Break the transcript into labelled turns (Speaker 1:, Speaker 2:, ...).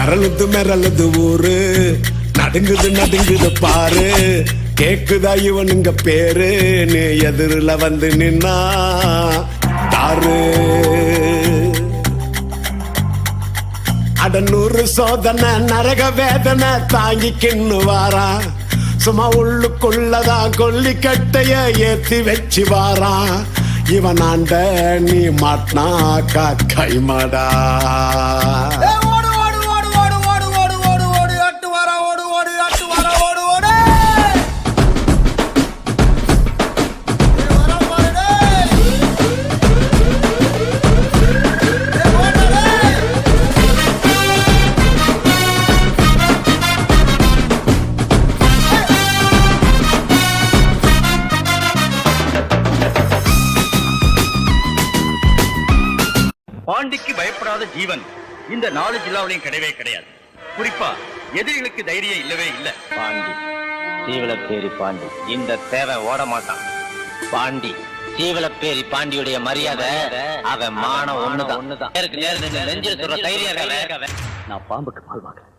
Speaker 1: மிரளுது ஊரு, நடுங்குது பாரு. கேக்குதா இவனுங்க பேரு, நீ எதிரில வந்து நின்னா தாரு. அட 100 சோதனை நரக வேதனை தாங்கிக்கின்னு வாரா. சும்மா உள்ளுக்குள்ளதான் கொல்லிக்கட்டைய ஏத்தி வச்சு வாரா. இவன் ஆண்ட நீ மாட்னாக்கா கைமாடா.
Speaker 2: பாண்டிக்கு பயப்படாத ஜீவன் இந்த 4 ஜில்லாவிலையும் கிடையவே கிடையாது. குறிப்பா எதிரிகளுக்கு தைரியம் இல்லவே இல்ல.
Speaker 3: பாண்டி சீவலப்பேரி பாண்டி இந்த தேவை ஓட மாட்டான். பாண்டி சீவலப்பேரி பாண்டியுடைய மரியாதை அவன் மான ஒண்ணுதான். நெஞ்சில் சொல்ற தைரியம்.
Speaker 2: நான் பாம்புக்கு பால் வாங்குறேன்.